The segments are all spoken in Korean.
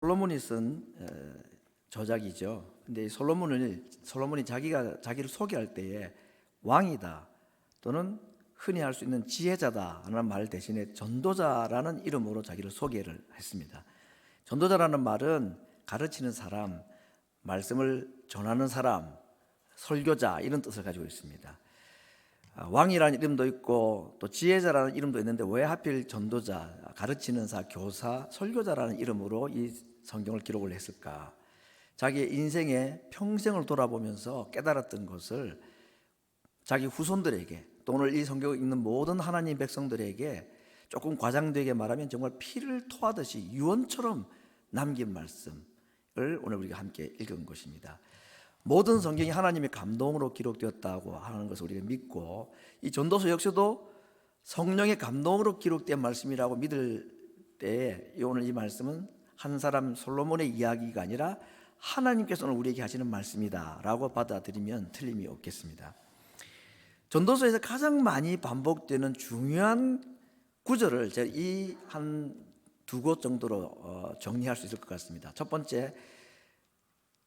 솔로몬이 쓴 저작이죠. 근데 솔로몬이 자기를 소개할 때에 왕이다 또는 흔히 할 수 있는 지혜자다라는 말 대신에 전도자라는 이름으로 자기를 소개를 했습니다. 전도자라는 말은 가르치는 사람, 말씀을 전하는 사람, 설교자 이런 뜻을 가지고 있습니다. 왕이라는 이름도 있고 또 지혜자라는 이름도 있는데 왜 하필 전도자, 가르치는 사, 교사, 설교자라는 이름으로 이 성경을 기록을 했을까? 자기의 인생의 평생을 돌아보면서 깨달았던 것을 자기 후손들에게 또 오늘 이 성경을 읽는 모든 하나님 백성들에게 조금 과장되게 말하면 정말 피를 토하듯이 유언처럼 남긴 말씀을 오늘 우리가 함께 읽은 것입니다. 모든 성경이 하나님의 감동으로 기록되었다고 하는 것을 우리가 믿고 이 전도서 역시도 성령의 감동으로 기록된 말씀이라고 믿을 때에 오늘 이 말씀은 한 사람 솔로몬의 이야기가 아니라 하나님께서 오늘 우리에게 하시는 말씀이다라고 받아들이면 틀림이 없겠습니다. 전도서에서 가장 많이 반복되는 중요한 구절을 제가 이 한 두 곳 정도로 정리할 수 있을 것 같습니다. 첫 번째,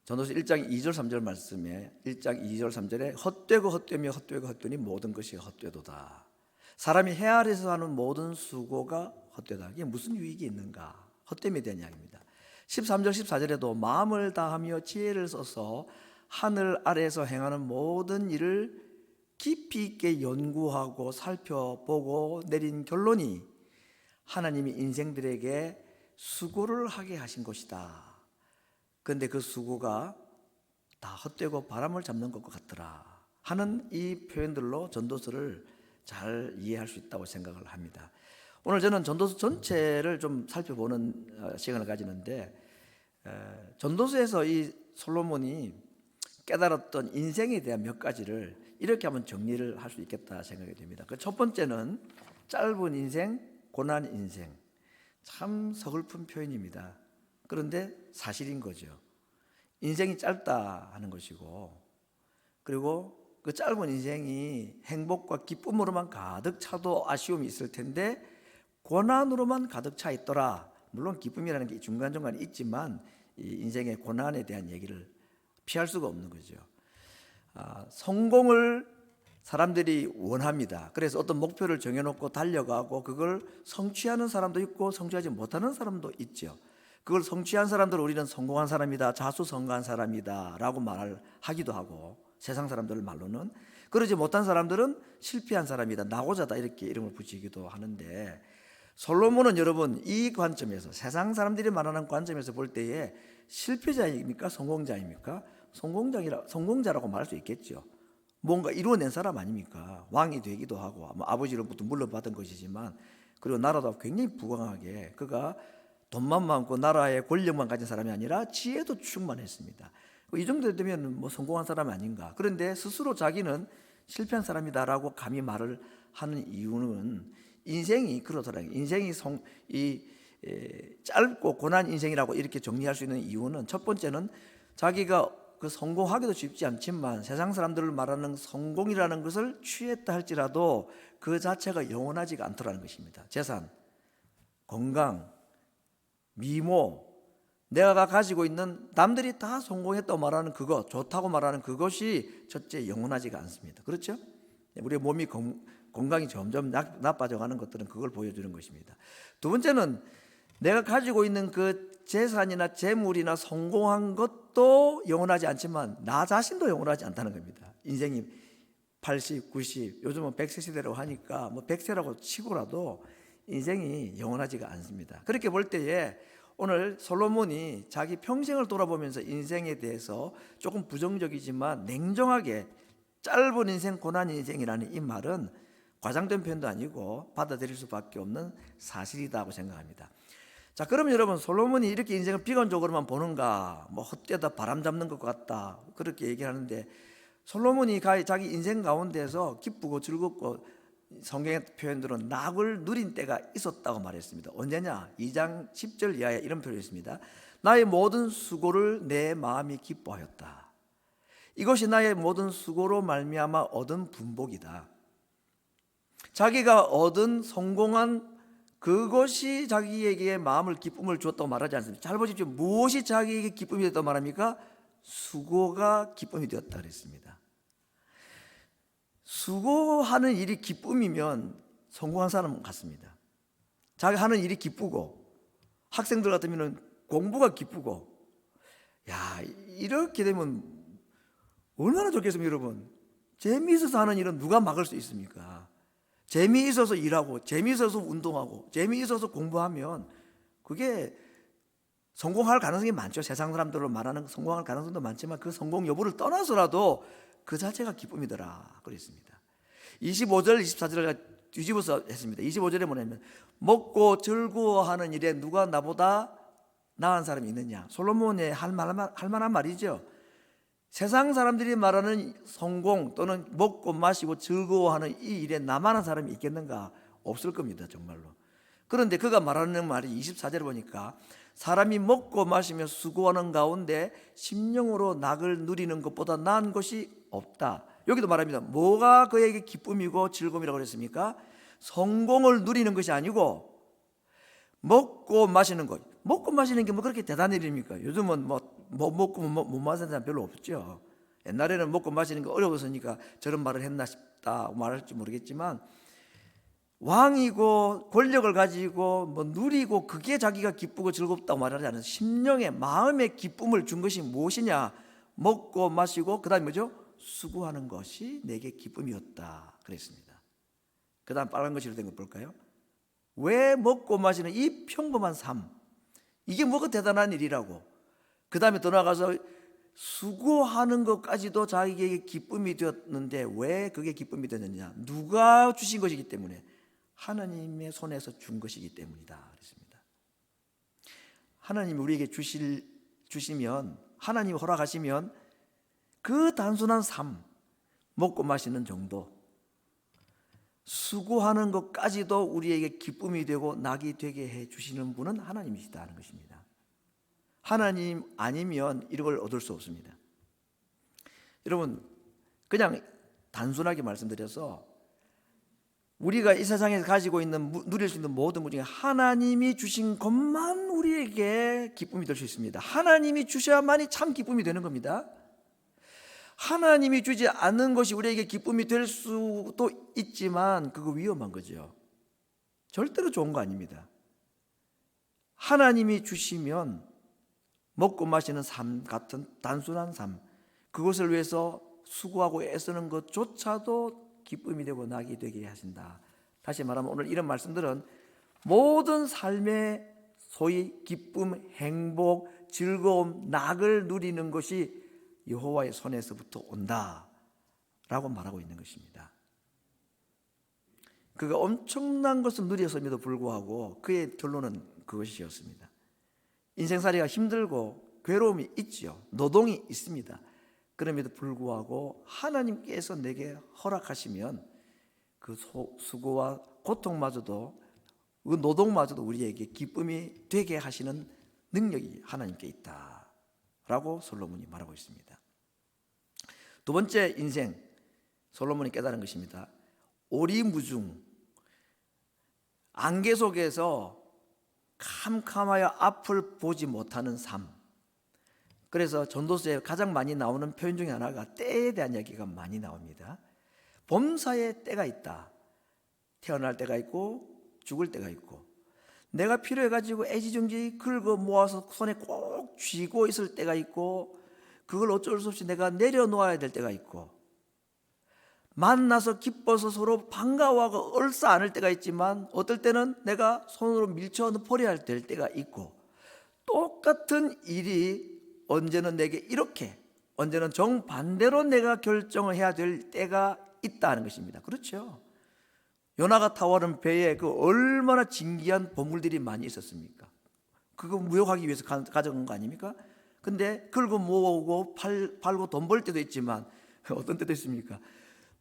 전도서 1장 2절 3절 말씀에 1장 2절 3절에 헛되고 헛되며 헛되고 헛되니 모든 것이 헛되도다. 사람이 해 아래서 하는 모든 수고가 헛되다. 이게 무슨 유익이 있는가? 헛됨에 대한 이야기입니다. 13절 14절에도 마음을 다하며 지혜를 써서 하늘 아래에서 행하는 모든 일을 깊이 있게 연구하고 살펴보고 내린 결론이 하나님이 인생들에게 수고를 하게 하신 것이다. 그런데 그 수고가 다 헛되고 바람을 잡는 것과 같더라 하는 이 표현들로 전도서를 잘 이해할 수 있다고 생각을 합니다. 오늘 저는 전도서 전체를 좀 살펴보는 시간을 가지는데 전도서에서 이 솔로몬이 깨달았던 인생에 대한 몇 가지를 이렇게 한번 정리를 할 수 있겠다 생각이 됩니다. 그 첫 번째는 짧은 인생, 고난 인생. 참 서글픈 표현입니다. 그런데 사실인 거죠. 인생이 짧다 하는 것이고, 그리고 그 짧은 인생이 행복과 기쁨으로만 가득 차도 아쉬움이 있을 텐데 고난으로만 가득 차 있더라. 물론 기쁨이라는 게 중간중간 있지만 이 인생의 고난에 대한 얘기를 피할 수가 없는 거죠. 성공을 사람들이 원합니다. 그래서 어떤 목표를 정해놓고 달려가고 그걸 성취하는 사람도 있고 성취하지 못하는 사람도 있죠. 그걸 성취한 사람들을 우리는 성공한 사람이다, 자수성가한 사람이다 라고 말을 하기도 하고, 세상 사람들 말로는 그러지 못한 사람들은 실패한 사람이다, 낙오자다 이렇게 이름을 붙이기도 하는데, 솔로몬은 여러분 이 관점에서, 세상 사람들이 말하는 관점에서 볼 때에 실패자입니까 성공자입니까? 성공자라고 말할 수 있겠죠. 뭔가 이루어낸 사람 아닙니까? 왕이 되기도 하고 아버지로부터 물려받은 것이지만, 그리고 나라도 굉장히 부강하게 그가 돈만 많고 나라의 권력만 가진 사람이 아니라 지혜도 충만했습니다. 이 정도 되면 뭐 성공한 사람 아닌가. 그런데 스스로 자기는 실패한 사람이다라고 감히 말을 하는 이유는 인생이 그렇더라고요. 인생이 짧고 고난 인생이라고 이렇게 정리할 수 있는 이유는, 첫 번째는 자기가 그 성공하기도 쉽지 않지만 세상 사람들을 말하는 성공이라는 것을 취했다 할지라도 그 자체가 영원하지가 않더라는 것입니다. 재산, 건강, 미모, 내가 가지고 있는 남들이 다 성공했다고 말하는 그것, 좋다고 말하는 그것이 첫째 영원하지가 않습니다. 그렇죠? 우리의 몸이 건강이 점점 나빠져가는 것들은 그걸 보여주는 것입니다. 두 번째는 내가 가지고 있는 그 재산이나 재물이나 성공한 것도 영원하지 않지만 나 자신도 영원하지 않다는 겁니다. 인생이 80, 90, 요즘은 100세 시대라고 하니까 뭐 100세라고 치고라도 인생이 영원하지가 않습니다. 그렇게 볼 때에 오늘 솔로몬이 자기 평생을 돌아보면서 인생에 대해서 조금 부정적이지만 냉정하게 짧은 인생, 고난 인생이라는 이 말은 과장된 표현도 아니고 받아들일 수밖에 없는 사실이라고 생각합니다. 자, 그러면 여러분, 솔로몬이 이렇게 인생을 비관적으로만 보는가? 뭐 헛되다, 바람 잡는 것 같다, 그렇게 얘기하는데, 솔로몬이 자기 인생 가운데서 기쁘고 즐겁고 성경의 표현들은 낙을 누린 때가 있었다고 말했습니다. 언제냐? 2장 10절 이하에 이런 표현이 있습니다. 나의 모든 수고를 내 마음이 기뻐하였다. 이것이 나의 모든 수고로 말미암아 얻은 분복이다. 자기가 얻은 성공한 그것이 자기에게 마음을 기쁨을 주었다고 말하지 않습니다. 잘 보십시오. 무엇이 자기에게 기쁨이 되었다고 말합니까? 수고가 기쁨이 되었다 그랬습니다. 수고하는 일이 기쁨이면 성공한 사람 같습니다. 자기 하는 일이 기쁘고, 학생들 같으면 공부가 기쁘고, 야, 이렇게 되면 얼마나 좋겠습니까, 여러분? 재미있어서 하는 일은 누가 막을 수 있습니까? 재미있어서 일하고, 재미있어서 운동하고, 재미있어서 공부하면 그게 성공할 가능성이 많죠. 세상 사람들로 말하는 성공할 가능성도 많지만 그 성공 여부를 떠나서라도 그 자체가 기쁨이더라 그랬습니다. 25절, 24절을 뒤집어서 했습니다. 25절에 뭐냐면 먹고 즐거워하는 일에 누가 나보다 나은 사람이 있느냐. 솔로몬의 할 만한 말이죠. 세상 사람들이 말하는 성공 또는 먹고 마시고 즐거워하는 이 일에 나만한 사람이 있겠는가? 없을 겁니다, 정말로. 그런데 그가 말하는 말이 24절에 보니까 사람이 먹고 마시며 수고하는 가운데 심령으로 낙을 누리는 것보다 나은 것이 없다. 여기도 말합니다. 뭐가 그에게 기쁨이고 즐거움이라고 그랬습니까? 성공을 누리는 것이 아니고 먹고 마시는 것. 먹고 마시는 게 뭐 그렇게 대단한 일입니까? 요즘은 뭐 먹고 못 마시는 사람 별로 없죠. 옛날에는 먹고 마시는 게 어려웠으니까 저런 말을 했나 싶다 말할지 모르겠지만, 왕이고 권력을 가지고 뭐 누리고 그게 자기가 기쁘고 즐겁다고 말하지 않아서 심령의 마음의 기쁨을 준 것이 무엇이냐? 먹고 마시고 그다음에 뭐죠? 수고하는 것이 내게 기쁨이었다 그랬습니다. 그다음 빨간 것으로 된 거 볼까요? 왜 먹고 마시는 이 평범한 삶, 이게 뭐가 대단한 일이라고. 그 다음에 더 나아가서 수고하는 것까지도 자기에게 기쁨이 되었는데 왜 그게 기쁨이 되느냐? 누가 주신 것이기 때문에, 하나님의 손에서 준 것이기 때문이다 그랬습니다. 하나님이 우리에게 주시면, 하나님이 허락하시면 그 단순한 삶, 먹고 마시는 정도, 수고하는 것까지도 우리에게 기쁨이 되고 낙이 되게 해 주시는 분은 하나님이시다는 것입니다. 하나님 아니면 이런 걸 얻을 수 없습니다. 여러분, 그냥 단순하게 말씀드려서 우리가 이 세상에서 가지고 있는, 누릴 수 있는 모든 것 중에 하나님이 주신 것만 우리에게 기쁨이 될 수 있습니다. 하나님이 주셔야만이 참 기쁨이 되는 겁니다. 하나님이 주지 않는 것이 우리에게 기쁨이 될 수도 있지만 그거 위험한 거죠. 절대로 좋은 거 아닙니다. 하나님이 주시면 먹고 마시는 삶 같은 단순한 삶, 그것을 위해서 수고하고 애쓰는 것조차도 기쁨이 되고 낙이 되게 하신다. 다시 말하면 오늘 이런 말씀들은 모든 삶의 소위 기쁨, 행복, 즐거움, 낙을 누리는 것이 여호와의 손에서부터 온다라고 말하고 있는 것입니다. 그가 엄청난 것을 누렸음에도 불구하고 그의 결론은 그것이었습니다. 인생살이가 힘들고 괴로움이 있지요. 노동이 있습니다. 그럼에도 불구하고 하나님께서 내게 허락하시면 그 수고와 고통마저도, 그 노동마저도 우리에게 기쁨이 되게 하시는 능력이 하나님께 있다라고 솔로몬이 말하고 있습니다. 두 번째 인생, 솔로몬이 깨달은 것입니다. 오리무중, 안개 속에서 캄캄하여 앞을 보지 못하는 삶. 그래서 전도서에 가장 많이 나오는 표현 중에 하나가 때에 대한 이야기가 많이 나옵니다. 범사에 때가 있다. 태어날 때가 있고 죽을 때가 있고, 내가 필요해가지고 애지중지 긁어 모아서 손에 꼭 쥐고 있을 때가 있고, 그걸 어쩔 수 없이 내가 내려놓아야 될 때가 있고, 만나서 기뻐서 서로 반가워하고 얼싸 안을 때가 있지만 어떨 때는 내가 손으로 밀쳐 버려야 될 때가 있고, 똑같은 일이 언제는 내게 이렇게, 언제는 정반대로 내가 결정을 해야 될 때가 있다는 것입니다. 그렇죠? 요나가 타오른 배에 그 얼마나 진귀한 보물들이 많이 있었습니까? 그거 무역하기 위해서 가져간 거 아닙니까? 근데 긁어 모으고 팔고 돈 벌 때도 있지만 어떤 때도 있습니까?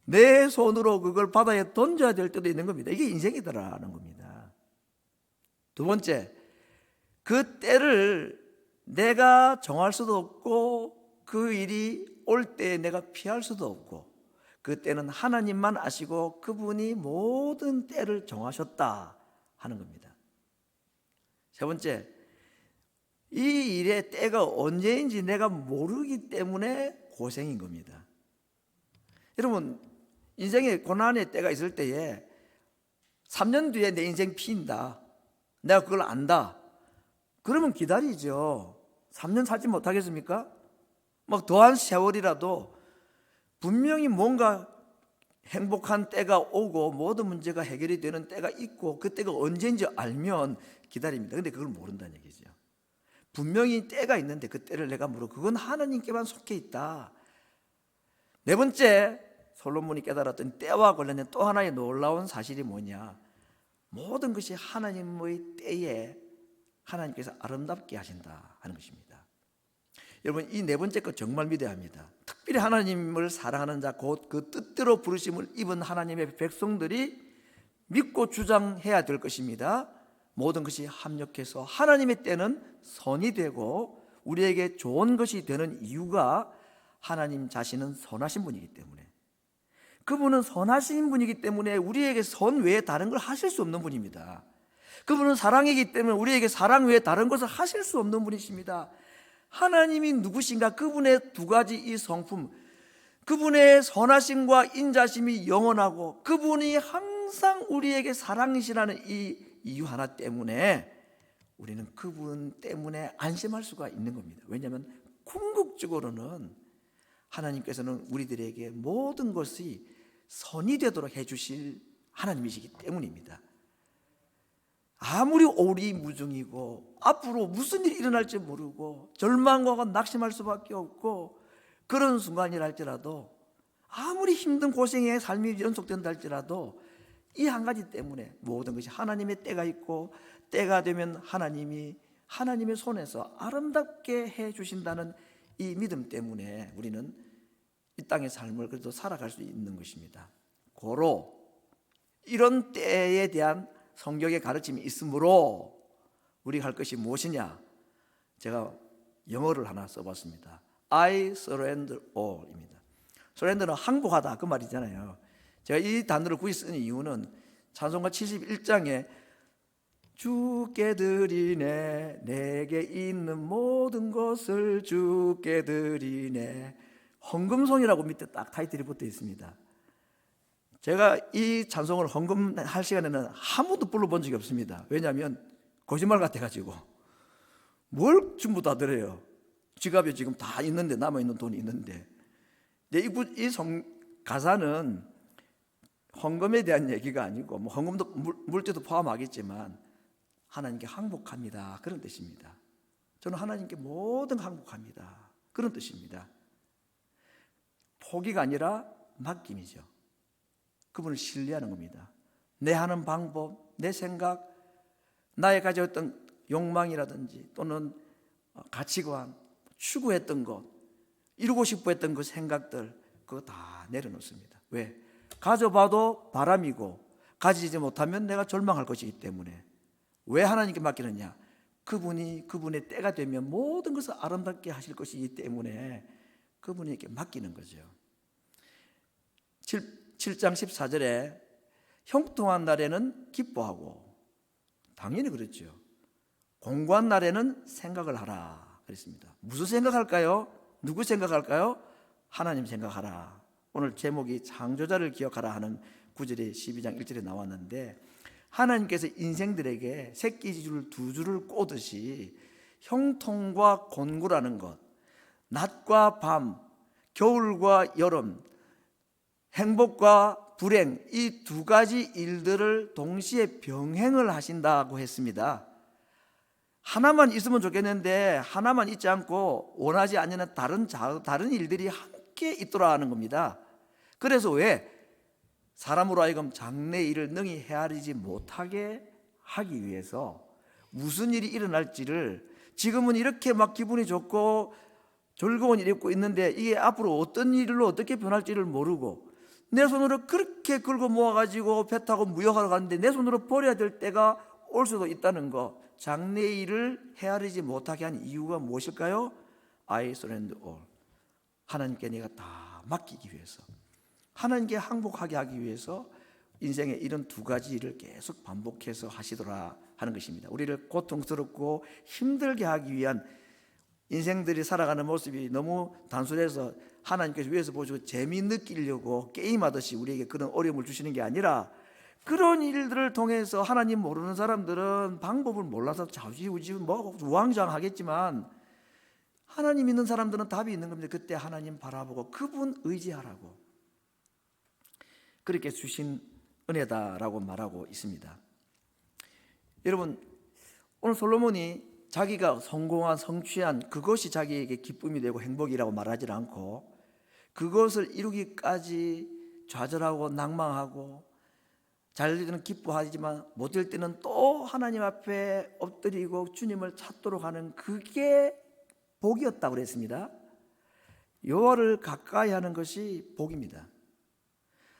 내 손으로 그걸 바다에 던져야 될 때도 있는 겁니다. 이게 인생이더라는 겁니다. 두 번째, 그 때를 내가 정할 수도 없고 그 일이 올 때 내가 피할 수도 없고, 그 때는 하나님만 아시고 그분이 모든 때를 정하셨다 하는 겁니다. 세 번째, 이 일의 때가 언제인지 내가 모르기 때문에 고생인 겁니다. 여러분, 인생에 고난의 때가 있을 때에 3년 뒤에 내 인생 피인다, 내가 그걸 안다, 그러면 기다리죠. 3년 살지 못하겠습니까? 막 더한 세월이라도 분명히 뭔가 행복한 때가 오고 모든 문제가 해결이 되는 때가 있고 그 때가 언제인지 알면 기다립니다. 근데 그걸 모른다는 얘기죠. 분명히 때가 있는데 그 때를 내가 모르고 그건 하나님께만 속해 있다. 네 번째, 솔로몬이 깨달았던 때와 관련된 또 하나의 놀라운 사실이 뭐냐, 모든 것이 하나님의 때에 하나님께서 아름답게 하신다 하는 것입니다. 여러분, 이 네 번째 것 정말 믿어야 합니다. 특별히 하나님을 사랑하는 자, 곧 그 뜻대로 부르심을 입은 하나님의 백성들이 믿고 주장해야 될 것입니다. 모든 것이 합력해서 하나님의 때는 선이 되고 우리에게 좋은 것이 되는 이유가 하나님 자신은 선하신 분이기 때문에, 그분은 선하신 분이기 때문에 우리에게 선 외에 다른 걸 하실 수 없는 분입니다. 그분은 사랑이기 때문에 우리에게 사랑 외에 다른 것을 하실 수 없는 분이십니다. 하나님이 누구신가? 그분의 두 가지 이 성품, 그분의 선하심과 인자심이 영원하고 그분이 항상 우리에게 사랑이시라는 이 이유 하나 때문에 우리는 그분 때문에 안심할 수가 있는 겁니다. 왜냐하면 궁극적으로는 하나님께서는 우리들에게 모든 것이 선이 되도록 해주실 하나님이시기 때문입니다. 아무리 오리무중이고 앞으로 무슨 일이 일어날지 모르고 절망과 낙심할 수밖에 없고 그런 순간이라 할지라도, 아무리 힘든 고생의 삶이 연속된다 할지라도 이 한 가지 때문에 모든 것이 하나님의 때가 있고 때가 되면 하나님이 하나님의 손에서 아름답게 해주신다는 이 믿음 때문에 우리는 이 땅의 삶을 그래도 살아갈 수 있는 것입니다. 고로 이런 때에 대한 성경의 가르침이 있으므로 우리가 할 것이 무엇이냐, 제가 영어를 하나 써봤습니다. I surrender all입니다. surrender는 항복하다 그 말이잖아요. 제가 이 단어를 굳이 쓰는 이유는 찬송가 71장에 주께 드리네, 내게 있는 모든 것을 주께 드리네, 헌금송이라고 밑에 딱 타이틀이 붙어 있습니다. 제가 이 찬송을 헌금할 시간에는 아무도 불러본 적이 없습니다. 왜냐하면 거짓말 같아가지고 뭘 전부 다 드려요. 지갑에 지금 다 있는데, 남아있는 돈이 있는데. 이 가사는 헌금에 대한 얘기가 아니고 뭐 헌금도 물질도 포함하겠지만 하나님께 항복합니다, 그런 뜻입니다. 저는 하나님께 모든 항복합니다, 그런 뜻입니다. 포기가 아니라 맡김이죠. 그분을 신뢰하는 겁니다. 내 하는 방법, 내 생각, 나의 가졌던 욕망이라든지 또는 가치관, 추구했던 것, 이루고 싶어 했던 그 생각들, 그거 다 내려놓습니다. 왜? 가져봐도 바람이고 가지지 못하면 내가 절망할 것이기 때문에. 왜 하나님께 맡기느냐? 그분이 그분의 때가 되면 모든 것을 아름답게 하실 것이기 때문에 그분에게 맡기는 거죠. 7장 14절에 형통한 날에는 기뻐하고, 당연히 그렇죠. 공고한 날에는 생각을 하라 그랬습니다. 무슨 생각할까요? 누구 생각할까요? 하나님 생각하라. 오늘 제목이 창조자를 기억하라 하는 9절에 12장 1절에 나왔는데, 하나님께서 인생들에게 새끼줄 두 줄을 꼬듯이 형통과 곤고라는 것, 낮과 밤, 겨울과 여름, 행복과 불행, 이 두 가지 일들을 동시에 병행을 하신다고 했습니다. 하나만 있으면 좋겠는데 하나만 있지 않고 원하지 않는 다른 일들이 함께 있도록 하는 겁니다. 그래서 왜? 사람으로 하여금 장래 일을 능히 헤아리지 못하게 하기 위해서 무슨 일이 일어날지를, 지금은 이렇게 막 기분이 좋고 즐거운 일이 있고 있는데 이게 앞으로 어떤 일로 어떻게 변할지를 모르고, 내 손으로 그렇게 긁어 모아가지고 배 타고 무역하러 가는데 내 손으로 버려야 될 때가 올 수도 있다는 거, 장래 일을 헤아리지 못하게 한 이유가 무엇일까요? I surrender all. 하나님께 내가 다 맡기기 위해서, 하나님께 항복하게 하기 위해서 인생에 이런 두 가지를 계속 반복해서 하시더라 하는 것입니다. 우리를 고통스럽고 힘들게 하기 위한 인생들이 살아가는 모습이 너무 단순해서 하나님께서 위에서 보시고 재미 느끼려고 게임하듯이 우리에게 그런 어려움을 주시는 게 아니라, 그런 일들을 통해서 하나님 모르는 사람들은 방법을 몰라서 좌지우지 뭐 우왕좌왕하겠지만, 하나님 있는 사람들은 답이 있는 겁니다. 그때 하나님 바라보고 그분 의지하라고, 그렇게 주신 은혜다라고 말하고 있습니다. 여러분, 오늘 솔로몬이 자기가 성공한, 성취한 그것이 자기에게 기쁨이 되고 행복이라고 말하지 않고, 그것을 이루기까지 좌절하고 낭망하고 잘 될 때는 기뻐하지만 못 될 때는 또 하나님 앞에 엎드리고 주님을 찾도록 하는, 그게 복이었다고 그랬습니다. 여호와를 가까이 하는 것이 복입니다.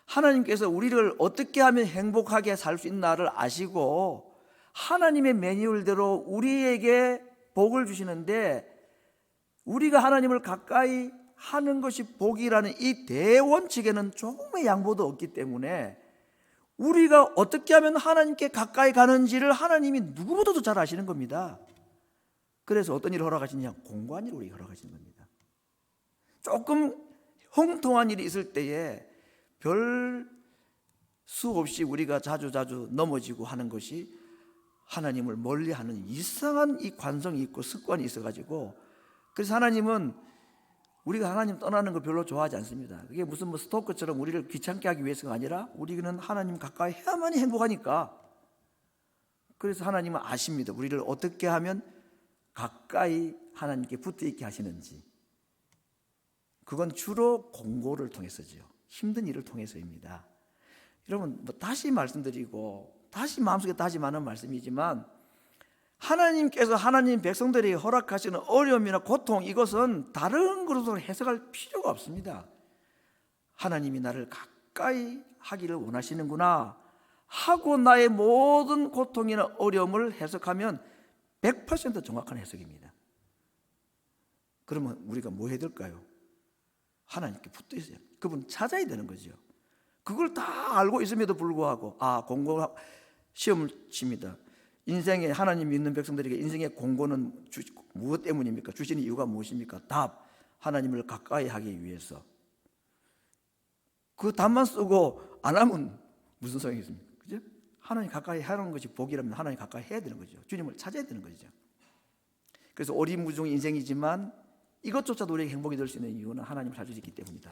하나님께서 우리를 어떻게 하면 행복하게 살 수 있나를 아시고 하나님의 매뉴얼대로 우리에게 복을 주시는데, 우리가 하나님을 가까이 하는 것이 복이라는 이 대원칙에는 조금의 양보도 없기 때문에, 우리가 어떻게 하면 하나님께 가까이 가는지를 하나님이 누구보다도 잘 아시는 겁니다. 그래서 어떤 일을 허락하시냐? 공고한 일을 우리에게 허락하시는 겁니다. 조금 형통한 일이 있을 때에 별 수 없이 우리가 자주 넘어지고 하는 것이 하나님을 멀리하는 이상한 이 관성이 있고 습관이 있어가지고, 그래서 하나님은 우리가 하나님 떠나는 걸 별로 좋아하지 않습니다. 그게 무슨 뭐 스토커처럼 우리를 귀찮게 하기 위해서가 아니라, 우리는 하나님 가까이 해야만이 행복하니까. 그래서 하나님은 아십니다. 우리를 어떻게 하면 가까이 하나님께 붙어 있게 하시는지. 그건 주로 공고를 통해서지요. 힘든 일을 통해서입니다. 여러분, 뭐 다시 말씀드리고 다시 마음속에 다짐하는 말씀이지만, 하나님께서 하나님 백성들이 허락하시는 어려움이나 고통, 이것은 다른 것으로 해석할 필요가 없습니다. 하나님이 나를 가까이 하기를 원하시는구나 하고 나의 모든 고통이나 어려움을 해석하면 100% 정확한 해석입니다. 그러면 우리가 뭐 해야 될까요? 하나님께 붙어 있어요. 그분 찾아야 되는 거죠. 그걸 다 알고 있음에도 불구하고, 공고 시험을 칩니다. 인생에 하나님 믿는 백성들에게 인생의 공고는 무엇 때문입니까? 주시는 이유가 무엇입니까? 답, 하나님을 가까이 하기 위해서. 그 답만 쓰고 안 하면 무슨 소용이 있습니까? 그죠? 하나님 가까이 하는 것이 복이라면 하나님 가까이 해야 되는 거죠. 주님을 찾아야 되는 거죠. 그래서 오리무중 인생이지만 이것조차도 우리에게 행복이 될 수 있는 이유는 하나님을 잘 주시기 때문이다.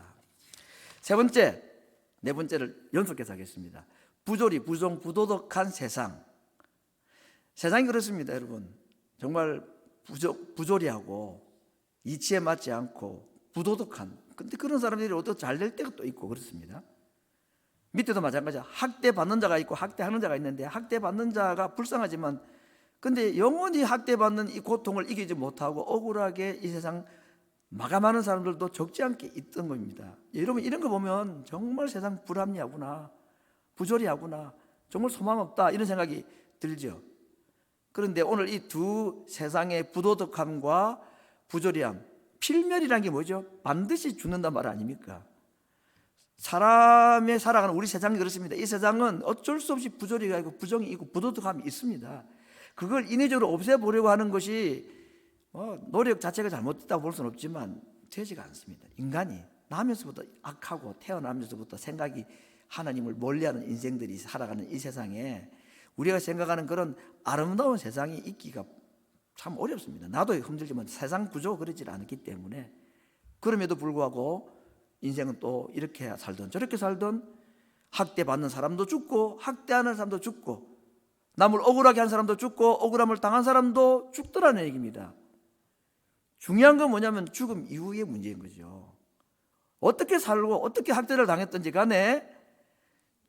네 번째를 연속해서 하겠습니다. 부조리, 부정, 부도덕한 세상. 세상이 그렇습니다, 여러분. 정말 부조리하고 이치에 맞지 않고 부도덕한. 근데 그런 사람들이 어떻게 잘 될 때가 또 있고 그렇습니다. 밑에도 마찬가지야. 학대받는 자가 있고 학대하는 자가 있는데, 학대받는 자가 불쌍하지만 근데 영원히 학대받는 이 고통을 이기지 못하고 억울하게 이 세상 마감하는 사람들도 적지 않게 있던 겁니다. 여러분, 이런 거 보면 정말 세상 불합리하구나, 부조리하구나, 정말 소망 없다, 이런 생각이 들죠. 그런데 오늘 이 두 세상의 부도덕함과 부조리함, 필멸이라는 게 뭐죠? 반드시 죽는단 말 아닙니까? 사람의 살아가는 우리 세상이 그렇습니다. 이 세상은 어쩔 수 없이 부조리가 있고 부정이 있고 부도덕함이 있습니다. 그걸 인위적으로 없애보려고 하는 것이 노력 자체가 잘못됐다고 볼 수는 없지만 되지가 않습니다. 인간이 나면서부터 악하고 태어나면서부터 생각이 하나님을 멀리하는 인생들이 살아가는 이 세상에 우리가 생각하는 그런 아름다운 세상이 있기가 참 어렵습니다. 나도 힘들지만 세상 구조가 그러지 않기 때문에. 그럼에도 불구하고 인생은 또 이렇게 살던 저렇게 살던, 학대받는 사람도 죽고 학대하는 사람도 죽고 남을 억울하게 한 사람도 죽고 억울함을 당한 사람도 죽더라는 얘기입니다. 중요한 건 뭐냐면 죽음 이후의 문제인 거죠. 어떻게 살고 어떻게 학대를 당했든지 간에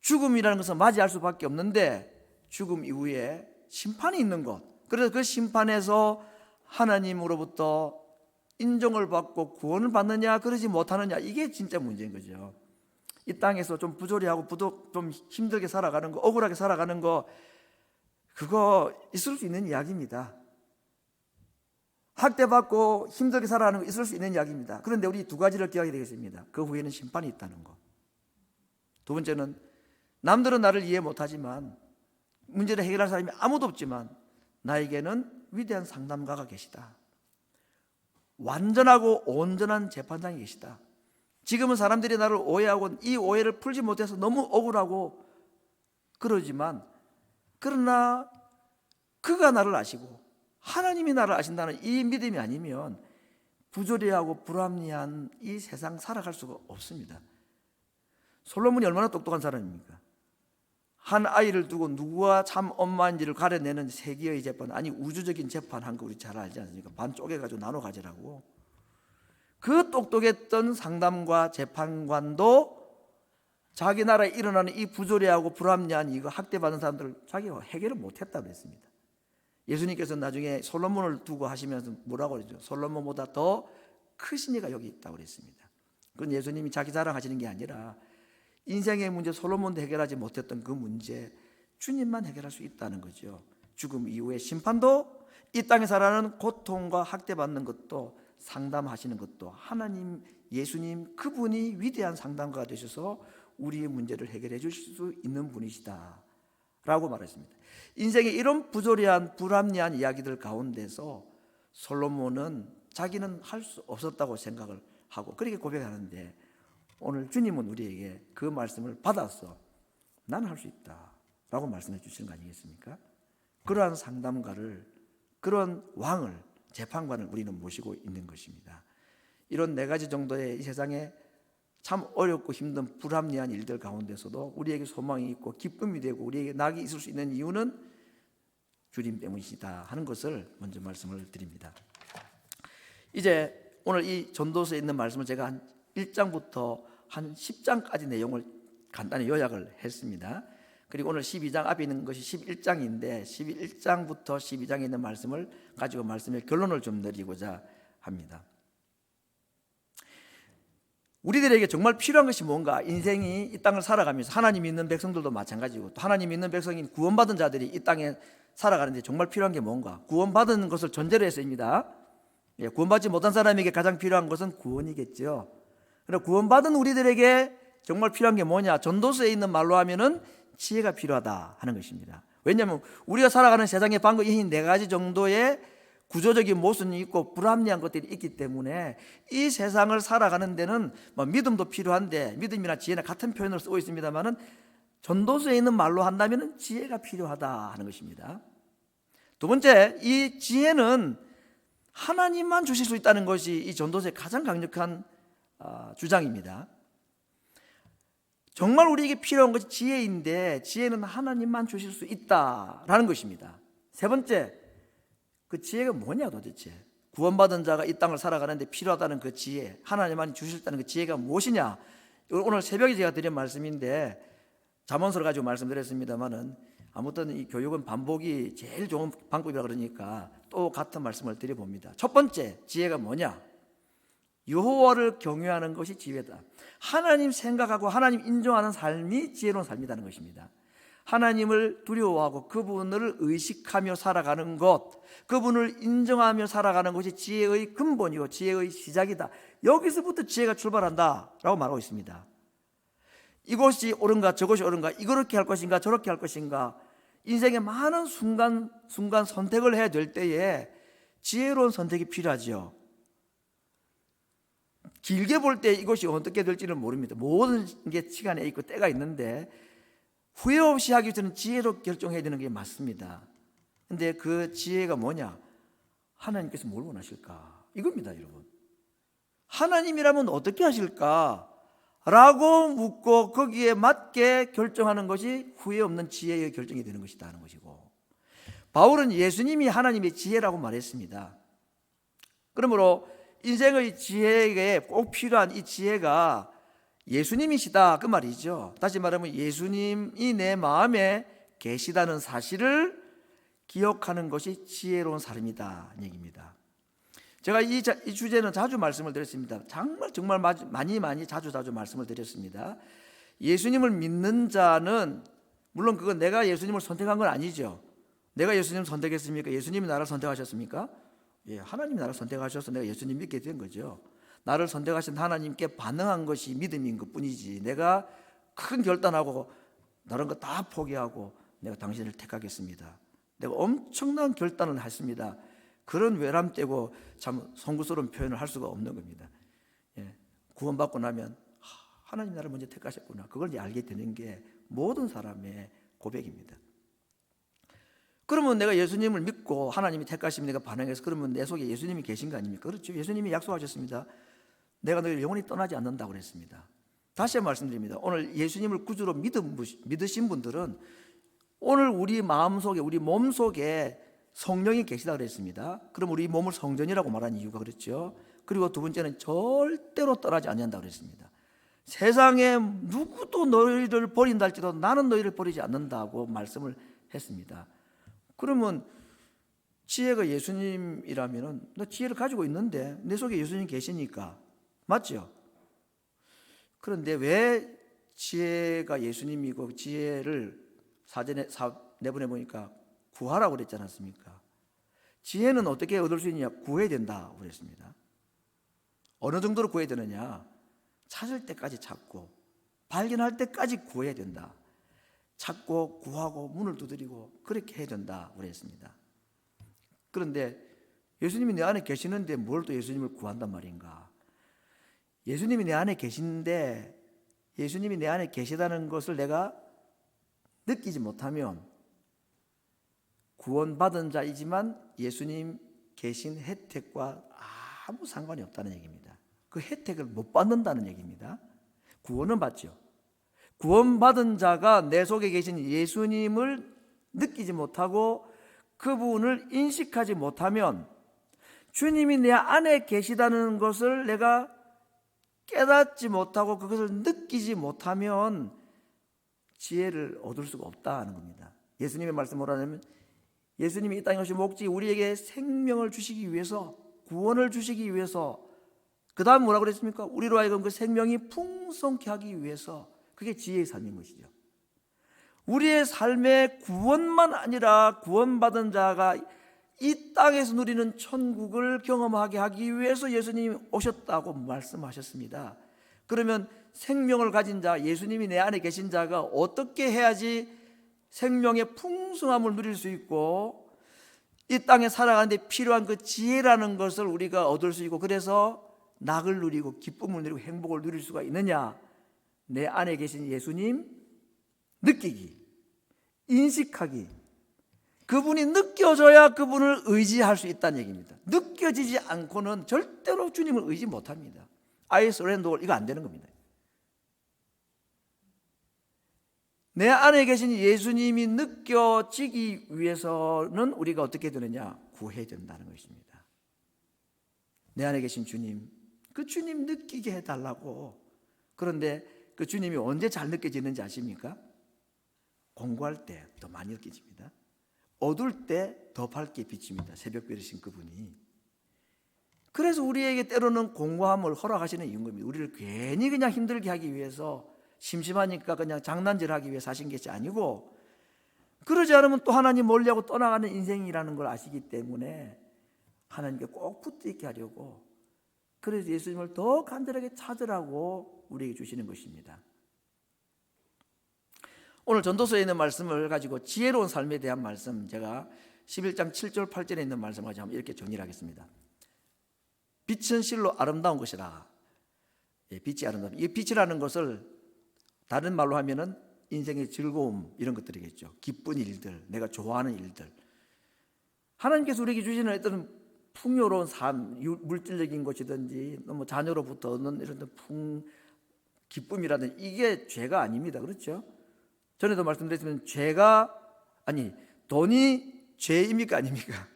죽음이라는 것은 맞이할 수밖에 없는데, 죽음 이후에 심판이 있는 것, 그래서 그 심판에서 하나님으로부터 인정을 받고 구원을 받느냐 그러지 못하느냐, 이게 진짜 문제인 거죠. 이 땅에서 좀 부조리하고 좀 힘들게 살아가는 거, 억울하게 살아가는 거, 그거 있을 수 있는 이야기입니다. 학대받고 힘들게 살아가는 거 있을 수 있는 이야기입니다. 그런데 우리 두 가지를 기억해야 되겠습니다. 그 후에는 심판이 있다는 거. 두 번째는 남들은 나를 이해 못하지만, 문제를 해결할 사람이 아무도 없지만 나에게는 위대한 상담가가 계시다. 완전하고 온전한 재판장이 계시다. 지금은 사람들이 나를 오해하고 이 오해를 풀지 못해서 너무 억울하고 그러지만, 그러나 그가 나를 아시고 하나님이 나를 아신다는 이 믿음이 아니면 부조리하고 불합리한 이 세상 살아갈 수가 없습니다. 솔로몬이 얼마나 똑똑한 사람입니까? 한 아이를 두고 누구가 참 엄마인지를 가려내는 세계의 재판, 아니 우주적인 재판한 거 우리 잘 알지 않습니까? 반 쪼개가지고 나눠 가지라고. 그 똑똑했던 상담과 재판관도 자기 나라에 일어나는 이 부조리하고 불합리한 이거 학대받은 사람들을 자기가 해결을 못했다고 했습니다. 예수님께서 나중에 솔로몬을 두고 하시면서 뭐라고 그러죠? 솔로몬보다 더 크신 이가 여기 있다고 그랬습니다. 그건 예수님이 자기 자랑하시는 게 아니라 인생의 문제, 솔로몬도 해결하지 못했던 그 문제 주님만 해결할 수 있다는 거죠. 죽음 이후의 심판도, 이 땅에 살아가는 고통과 학대받는 것도, 상담하시는 것도 하나님, 예수님 그분이 위대한 상담가가 되셔서 우리의 문제를 해결해 주실 수 있는 분이시다 라고 말했습니다. 인생의 이런 부조리한 불합리한 이야기들 가운데서 솔로몬은 자기는 할 수 없었다고 생각을 하고 그렇게 고백하는데, 오늘 주님은 우리에게 그 말씀을 받아서 나는 할 수 있다 라고 말씀해 주시는 거 아니겠습니까? 그러한 상담가를, 그런 왕을, 재판관을 우리는 모시고 있는 것입니다. 이런 네 가지 정도의 이 세상에 참 어렵고 힘든 불합리한 일들 가운데서도 우리에게 소망이 있고 기쁨이 되고 우리에게 낙이 있을 수 있는 이유는 주님 때문이시다 하는 것을 먼저 말씀을 드립니다. 이제 오늘 이 전도서에 있는 말씀을 제가 한 1장부터 한 10장까지 내용을 간단히 요약을 했습니다. 그리고 오늘 12장 앞에 있는 것이 11장인데 11장부터 12장에 있는 말씀을 가지고 말씀의 결론을 좀 내리고자 합니다. 우리들에게 정말 필요한 것이 뭔가, 인생이 이 땅을 살아가면서 하나님 믿는 백성들도 마찬가지고 또 하나님 믿는 백성인 구원받은 자들이 이 땅에 살아가는데 정말 필요한 게 뭔가, 구원받은 것을 전제로 해서입니다. 구원받지 못한 사람에게 가장 필요한 것은 구원이겠죠. 그러나 구원받은 우리들에게 정말 필요한 게 뭐냐, 전도서에 있는 말로 하면은 지혜가 필요하다 하는 것입니다. 왜냐하면 우리가 살아가는 세상에 방금 이 네 가지 정도의 구조적인 모순이 있고 불합리한 것들이 있기 때문에 이 세상을 살아가는 데는 믿음도 필요한데, 믿음이나 지혜나 같은 표현을 쓰고 있습니다만은 전도서에 있는 말로 한다면 지혜가 필요하다 하는 것입니다. 두 번째, 이 지혜는 하나님만 주실 수 있다는 것이 이 전도서의 가장 강력한 주장입니다. 정말 우리에게 필요한 것이 지혜인데 지혜는 하나님만 주실 수 있다라는 것입니다. 세 번째, 그 지혜가 뭐냐 도대체? 구원받은 자가 이 땅을 살아가는데 필요하다는 그 지혜, 하나님만 주실다는 그 지혜가 무엇이냐? 오늘 새벽에 제가 드린 말씀인데 잠언서를 가지고 말씀드렸습니다만은, 아무튼 이 교육은 반복이 제일 좋은 방법이라 그러니까 또 같은 말씀을 드려봅니다. 첫 번째, 지혜가 뭐냐? 여호와를 경외하는 것이 지혜다. 하나님 생각하고 하나님 인정하는 삶이 지혜로운 삶이라는 것입니다. 하나님을 두려워하고 그분을 의식하며 살아가는 것, 그분을 인정하며 살아가는 것이 지혜의 근본이고 지혜의 시작이다. 여기서부터 지혜가 출발한다라고 말하고 있습니다. 이것이 옳은가 저것이 옳은가, 이렇게 할 것인가 저렇게 할 것인가, 인생의 많은 순간 선택을 해야 될 때에 지혜로운 선택이 필요하죠. 길게 볼 때 이것이 어떻게 될지는 모릅니다. 모든 게 시간에 있고 때가 있는데 후회 없이 하기 위해서는 지혜로 결정해야 되는 게 맞습니다. 근데 그 지혜가 뭐냐? 하나님께서 뭘 원하실까? 이겁니다, 여러분. 하나님이라면 어떻게 하실까? 라고 묻고 거기에 맞게 결정하는 것이 후회 없는 지혜의 결정이 되는 것이다 하는 것이고, 바울은 예수님이 하나님의 지혜라고 말했습니다. 그러므로 인생의 지혜에 꼭 필요한 이 지혜가 예수님이시다 그 말이죠. 다시 말하면 예수님이 내 마음에 계시다는 사실을 기억하는 것이 지혜로운 삶이다 얘기입니다. 제가 이 주제는 자주 말씀을 드렸습니다. 정말 많이 자주 말씀을 드렸습니다. 예수님을 믿는 자는, 물론 그건 내가 예수님을 선택한 건 아니죠. 내가 예수님을 선택했습니까? 예수님이 나를 선택하셨습니까? 예, 하나님이 나를 선택하셔서 내가 예수님 믿게 된 거죠. 나를 선택하신 하나님께 반응한 것이 믿음인 것뿐이지, 내가 큰 결단하고 다른 거 다 포기하고 내가 당신을 택하겠습니다. 내가 엄청난 결단을 했습니다. 그런 외람 떼고 참 송구스러운 표현을 할 수가 없는 겁니다. 예, 구원받고 나면 하나님 나를 먼저 택하셨구나. 그걸 이제 알게 되는 게 모든 사람의 고백입니다. 그러면 내가 예수님을 믿고 하나님이 택하시면 내가 반응해서 그러면 내 속에 예수님이 계신 거 아닙니까? 그렇죠. 예수님이 약속하셨습니다. 내가 너희를 영원히 떠나지 않는다고 그랬습니다. 다시 한번 말씀드립니다. 오늘 예수님을 구주로 믿으신 분들은 오늘 우리 마음속에 우리 몸속에 성령이 계시다 그랬습니다. 그럼 우리 몸을 성전이라고 말하는 이유가 그렇죠. 그리고 두 번째는 절대로 떠나지 않는다고 그랬습니다. 세상에 누구도 너희를 버린다 할지라도 나는 너희를 버리지 않는다고 말씀을 했습니다. 그러면 지혜가 예수님이라면 너 지혜를 가지고 있는데 내 속에 예수님 계시니까 맞죠? 그런데 왜 지혜가 예수님이고 지혜를 사전에 내보내 보니까 구하라고 그랬지 않았습니까? 지혜는 어떻게 얻을 수 있느냐? 구해야 된다고 그랬습니다. 어느 정도로 구해야 되느냐? 찾을 때까지 찾고 발견할 때까지 구해야 된다. 찾고 구하고 문을 두드리고 그렇게 해야 된다고 그랬습니다. 그런데 예수님이 내 안에 계시는데 뭘 또 예수님을 구한단 말인가? 예수님이 내 안에 계신데 예수님이 내 안에 계시다는 것을 내가 느끼지 못하면 구원받은 자이지만 예수님 계신 혜택과 아무 상관이 없다는 얘기입니다. 그 혜택을 못 받는다는 얘기입니다. 구원은 받죠. 구원받은 자가 내 속에 계신 예수님을 느끼지 못하고 그분을 인식하지 못하면 주님이 내 안에 계시다는 것을 내가 깨닫지 못하고 그것을 느끼지 못하면 지혜를 얻을 수가 없다는 겁니다. 예수님의 말씀 뭐라냐면 예수님이 이 땅에 오신 목적이 우리에게 생명을 주시기 위해서 구원을 주시기 위해서 그 다음 뭐라고 그랬습니까? 우리로 하여금 그 생명이 풍성케 하기 위해서 그게 지혜의 삶인 것이죠. 우리의 삶의 구원만 아니라 구원받은 자가 이 땅에서 누리는 천국을 경험하게 하기 위해서 예수님이 오셨다고 말씀하셨습니다. 그러면 생명을 가진 자, 예수님이 내 안에 계신 자가 어떻게 해야지 생명의 풍성함을 누릴 수 있고 이 땅에 살아가는데 필요한 그 지혜라는 것을 우리가 얻을 수 있고 그래서 낙을 누리고 기쁨을 누리고 행복을 누릴 수가 있느냐? 내 안에 계신 예수님 느끼기, 인식하기, 그분이 느껴져야 그분을 의지할 수 있다는 얘기입니다. 느껴지지 않고는 절대로 주님을 의지 못합니다. I surrender 이거 안 되는 겁니다. 내 안에 계신 예수님이 느껴지기 위해서는 우리가 어떻게 되느냐? 구해야 된다는 것입니다. 내 안에 계신 주님, 그 주님 느끼게 해달라고. 그런데 그 주님이 언제 잘 느껴지는지 아십니까? 공부할 때 더 많이 느껴집니다. 어두울 때 더 밝게 비칩니다. 새벽별이신 그분이. 그래서 우리에게 때로는 공고함을 허락하시는 이유인 겁니다. 우리를 괜히 그냥 힘들게 하기 위해서 심심하니까 그냥 장난질하기 위해서 하신 것이 아니고 그러지 않으면 또 하나님 멀리하고 떠나가는 인생이라는 걸 아시기 때문에 하나님께 꼭 붙어있게 하려고 그래서 예수님을 더 간절하게 찾으라고 우리에게 주시는 것입니다. 오늘 전도서에 있는 말씀을 가지고 지혜로운 삶에 대한 말씀 제가 11장 7절 8절에 있는 말씀 가지고 한번 이렇게 정리를 하겠습니다. 빛은 실로 아름다운 것이라. 빛이 아름다운. 이 빛이라는 것을 다른 말로 하면은 인생의 즐거움 이런 것들이겠죠. 기쁜 일들, 내가 좋아하는 일들. 하나님께서 우리에게 주시는 어떤 풍요로운 삶, 물질적인 것이든지 뭐 자녀로부터 얻는 이런 기쁨이라든지 이게 죄가 아닙니다. 그렇죠? 전에도 말씀드렸지만 돈이 죄입니까 아닙니까?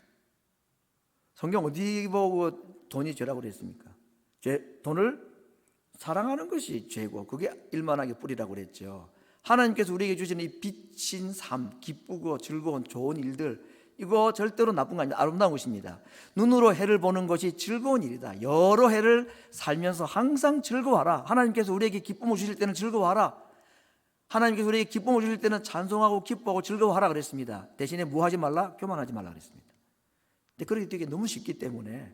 성경 어디 보고 돈이 죄라고 그랬습니까? 돈을 사랑하는 것이 죄고 그게 일만하게 뿌리라고 그랬죠. 하나님께서 우리에게 주시는 이 빛인 삶, 기쁘고 즐거운 좋은 일들 이거 절대로 나쁜 거 아닙니다. 아름다운 것입니다. 눈으로 해를 보는 것이 즐거운 일이다. 여러 해를 살면서 항상 즐거워하라. 하나님께서 우리에게 기쁨을 주실 때는 즐거워하라. 하나님께서 우리에게 기쁨을 주실 때는 찬송하고 기뻐하고 즐거워하라 그랬습니다. 대신에 뭐 하지 말라? 교만하지 말라 그랬습니다. 근데 그렇게 되게 너무 쉽기 때문에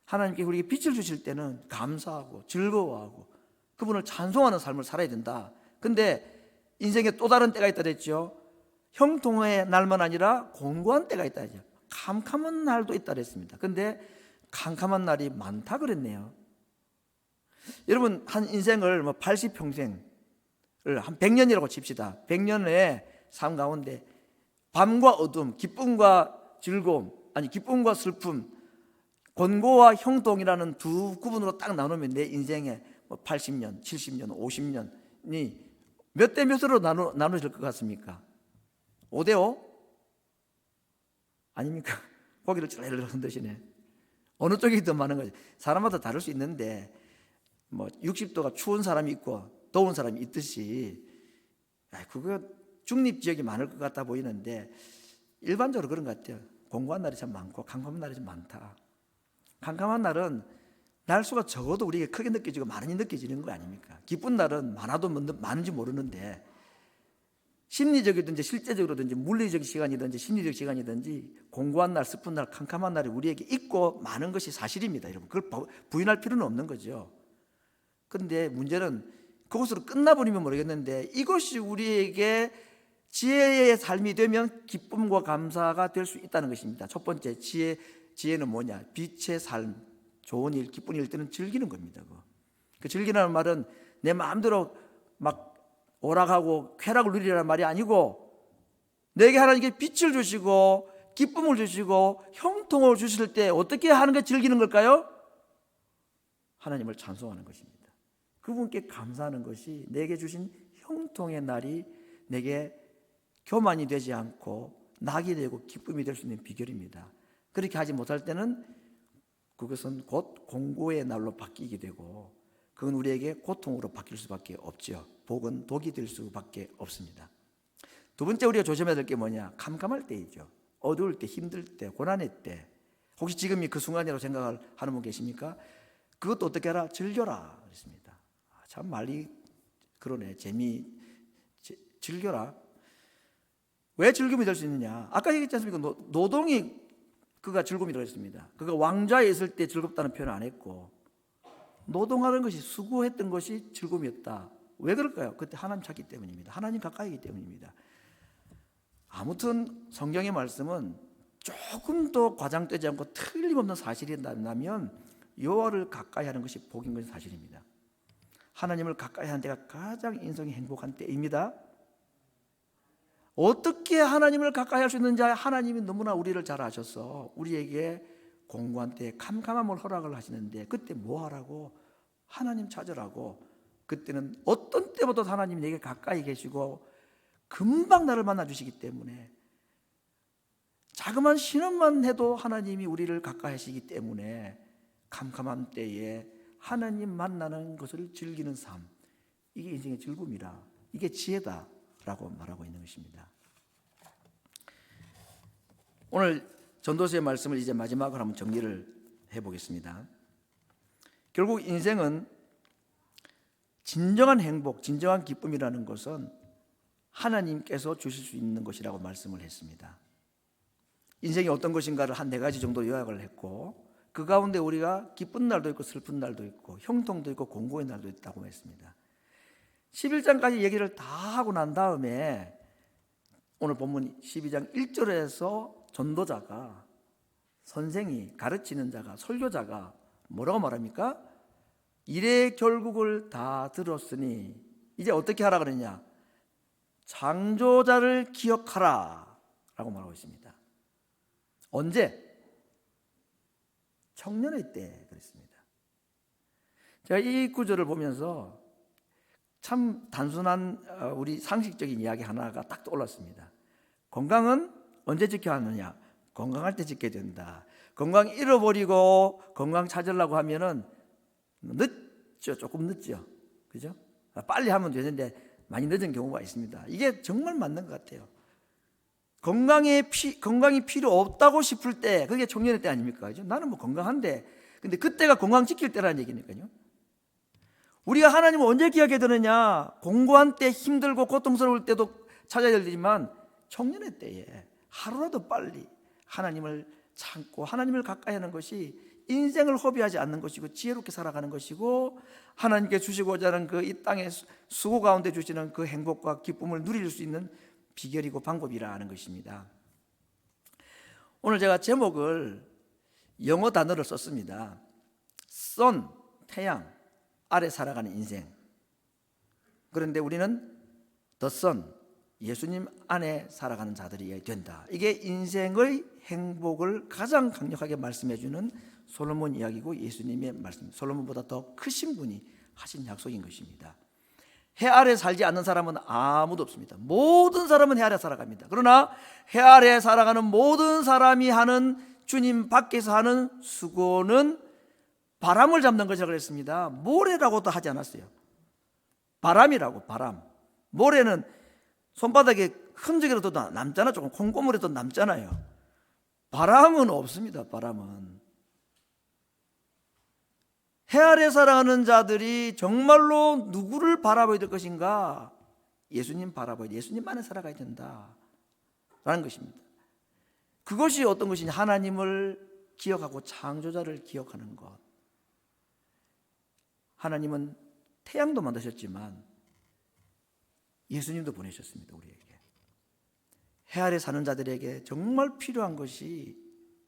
하나님께 우리에게 빛을 주실 때는 감사하고 즐거워하고 그분을 찬송하는 삶을 살아야 된다. 근데 인생에 또 다른 때가 있다 그랬죠. 형통의 날만 아니라 공고한 때가 있다 그랬죠. 캄캄한 날도 있다 그랬습니다. 근데 캄캄한 날이 많다 그랬네요. 여러분, 한 인생을 80평생을 한 100년이라고 칩시다. 100년의 삶 가운데 밤과 어둠, 기쁨과 즐거움, 아니 기쁨과 슬픔, 권고와 형통이라는 두 구분으로 딱 나누면 내 인생에 80년, 70년, 50년이 몇 대 몇으로 나눠질 것 같습니까? 5대 5? 아닙니까? 고개를 찔레를 흔드시네. 어느 쪽이 더 많은 거지? 사람마다 다를 수 있는데 60도가 추운 사람이 있고 더운 사람이 있듯이 그거 중립 지역이 많을 것 같아 보이는데 일반적으로 그런 것 같아요. 공고한 날이 참 많고 캄캄한 날이 좀 많다. 캄캄한 날은 날수가 적어도 우리에게 크게 느껴지고 많이 느껴지는 거 아닙니까? 기쁜 날은 많아도 많은지 모르는데 심리적이든지 실제적으로든지 물리적 시간이든지 심리적 시간이든지 공고한 날, 슬픈 날, 캄캄한 날이 우리에게 있고 많은 것이 사실입니다. 여러분, 그걸 부인할 필요는 없는 거죠. 그런데 문제는 그것으로 끝나버리면 모르겠는데 이것이 우리에게 지혜의 삶이 되면 기쁨과 감사가 될 수 있다는 것입니다. 첫 번째, 지혜는 뭐냐? 빛의 삶, 좋은 일, 기쁜 일 때는 즐기는 겁니다. 그 즐기라는 말은 내 마음대로 막 오락하고 쾌락을 누리라는 말이 아니고 내게 하나님께 빛을 주시고 기쁨을 주시고 형통을 주실 때 어떻게 하는 게 즐기는 걸까요? 하나님을 찬송하는 것입니다. 그분께 감사하는 것이 내게 주신 형통의 날이 내게 교만이 되지 않고 낙이 되고 기쁨이 될 수 있는 비결입니다. 그렇게 하지 못할 때는 그것은 곧 공고의 날로 바뀌게 되고 그건 우리에게 고통으로 바뀔 수밖에 없죠. 복은 독이 될 수밖에 없습니다. 두 번째 우리가 조심해야 될 게 뭐냐? 캄캄할 때이죠. 어두울 때, 힘들 때, 고난의 때. 혹시 지금이 그 순간이라고 생각을 하는 분 계십니까? 그것도 어떻게 하라? 즐겨라 그랬습니다. 참 말이 그러네. 즐겨라. 왜 즐거움이 될 수 있느냐? 아까 얘기했지 않습니까? 노동이 그가 즐거움이라고 했습니다. 그가 왕좌에 있을 때 즐겁다는 표현을 안 했고 노동하는 것이 수고했던 것이 즐거움이었다. 왜 그럴까요? 그때 하나님 찾기 때문입니다. 하나님 가까이기 때문입니다. 아무튼 성경의 말씀은 조금 더 과장되지 않고 틀림없는 사실이라면 여호와를 가까이 하는 것이 복인 것이 사실입니다. 하나님을 가까이 하는 때가 가장 인생이 행복한 때입니다. 어떻게 하나님을 가까이 할 수 있는지 하나님이 너무나 우리를 잘 아셔서 우리에게 공고한 때 캄캄함을 허락을 하시는데 그때 뭐 하라고? 하나님 찾으라고. 그때는 어떤 때보다 하나님이 내게 가까이 계시고 금방 나를 만나 주시기 때문에 자그마한 신음만 해도 하나님이 우리를 가까이 하시기 때문에 캄캄한 때에 하나님 만나는 것을 즐기는 삶, 이게 인생의 즐거움이라, 이게 지혜다라고 말하고 있는 것입니다. 오늘 전도서의 말씀을 이제 마지막으로 한번 정리를 해보겠습니다. 결국 인생은 진정한 행복, 진정한 기쁨이라는 것은 하나님께서 주실 수 있는 것이라고 말씀을 했습니다. 인생이 어떤 것인가를 한 4가지 정도 요약을 했고 그 가운데 우리가 기쁜 날도 있고 슬픈 날도 있고 형통도 있고 공고의 날도 있다고 했습니다. 11장까지 얘기를 다 하고 난 다음에 오늘 본문 12장 1절에서 전도자가, 선생이, 가르치는 자가, 설교자가 뭐라고 말합니까? 일의 결국을 다 들었으니 이제 어떻게 하라 그러냐? 창조자를 기억하라 라고 말하고 있습니다. 언제? 청년의 때 그랬습니다. 제가 이 구절을 보면서 참 단순한 우리 상식적인 이야기 하나가 딱 떠올랐습니다. 건강은 언제 지켜야 하느냐? 건강할 때 지켜야 된다. 건강 잃어버리고 건강 찾으려고 하면은 늦죠. 조금 늦죠. 그죠? 빨리 하면 되는데 많이 늦은 경우가 있습니다. 이게 정말 맞는 것 같아요. 건강이 필요 없다고 싶을 때, 그게 청년의 때 아닙니까? 그죠? 나는 뭐 건강한데, 근데 그때가 건강 지킬 때라는 얘기니까요. 우리가 하나님을 언제 기억해야 되느냐? 공고한 때, 힘들고 고통스러울 때도 찾아야 되지만 청년의 때에 하루라도 빨리 하나님을 참고 하나님을 가까이 하는 것이 인생을 허비하지 않는 것이고 지혜롭게 살아가는 것이고 하나님께 주시고자 하는 그 이 땅의 수고 가운데 주시는 그 행복과 기쁨을 누릴 수 있는 비결이고 방법이라는 것입니다. 오늘 제가 제목을 영어 단어를 썼습니다. Sun, 태양 아래 살아가는 인생. 그런데 우리는 The Son, 예수님 안에 살아가는 자들이 된다. 이게 인생의 행복을 가장 강력하게 말씀해 주는 솔로몬 이야기고 예수님의 말씀, 솔로몬보다 더 크신 분이 하신 약속인 것입니다. 해 아래 살지 않는 사람은 아무도 없습니다. 모든 사람은 해 아래 살아갑니다. 그러나 해 아래 살아가는 모든 사람이 하는 주님 밖에서 하는 수고는 바람을 잡는 것이라고 그랬습니다. 모래라고도 하지 않았어요. 바람이라고, 바람. 모래는 손바닥에 흔적이라도 남잖아. 조금 콩고물에도 남잖아요. 바람은 없습니다. 바람은. 해 아래 살아가는 자들이 정말로 누구를 바라봐야 될 것인가? 예수님 바라봐야 돼. 예수님만에 살아가야 된다라는 것입니다. 그것이 어떤 것이냐? 하나님을 기억하고 창조자를 기억하는 것. 하나님은 태양도 만드셨지만 예수님도 보내셨습니다. 우리에게. 해 아래 사는 자들에게 정말 필요한 것이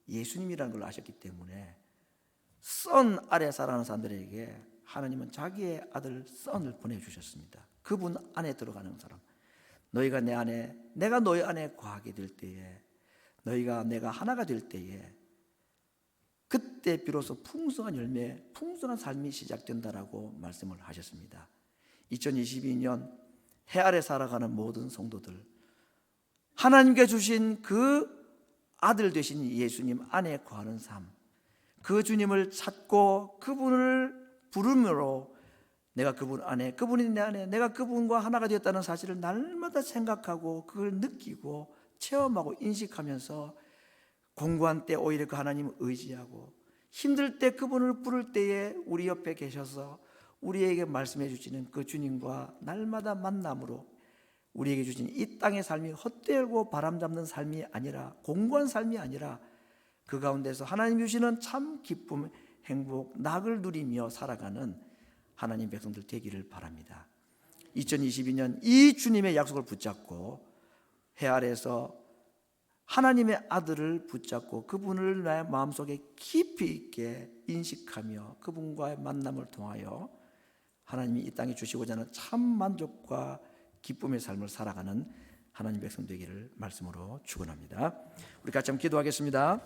예수님이라는 걸 아셨기 때문에 선 아래 살아가는 사람들에게 하나님은 자기의 아들 선을 보내주셨습니다. 그분 안에 들어가는 사람, 너희가 내 안에, 내가 너희 안에 거하게 될 때에, 너희가 내가 하나가 될 때에 그때 비로소 풍성한 열매, 풍성한 삶이 시작된다라고 말씀을 하셨습니다. 2022년 해 아래 살아가는 모든 성도들, 하나님께 주신 그 아들 되신 예수님 안에 거하는 삶, 그 주님을 찾고 그분을 부름으로 내가 그분 안에, 그분이 내 안에, 내가 그분과 하나가 되었다는 사실을 날마다 생각하고 그걸 느끼고 체험하고 인식하면서 공고한 때 오히려 그 하나님을 의지하고 힘들 때 그분을 부를 때에 우리 옆에 계셔서 우리에게 말씀해 주시는 그 주님과 날마다 만남으로 우리에게 주신 이 땅의 삶이 헛되고 바람 잡는 삶이 아니라, 공고한 삶이 아니라 그 가운데서 하나님 주시는 참 기쁨, 행복, 낙을 누리며 살아가는 하나님 백성들 되기를 바랍니다. 2022년 이 주님의 약속을 붙잡고 해 아래에서 하나님의 아들을 붙잡고 그분을 나의 마음속에 깊이 있게 인식하며 그분과의 만남을 통하여 하나님이 이 땅에 주시고자 하는 참 만족과 기쁨의 삶을 살아가는 하나님 백성 되기를 말씀으로 축원합니다. 우리 같이 한번 기도하겠습니다.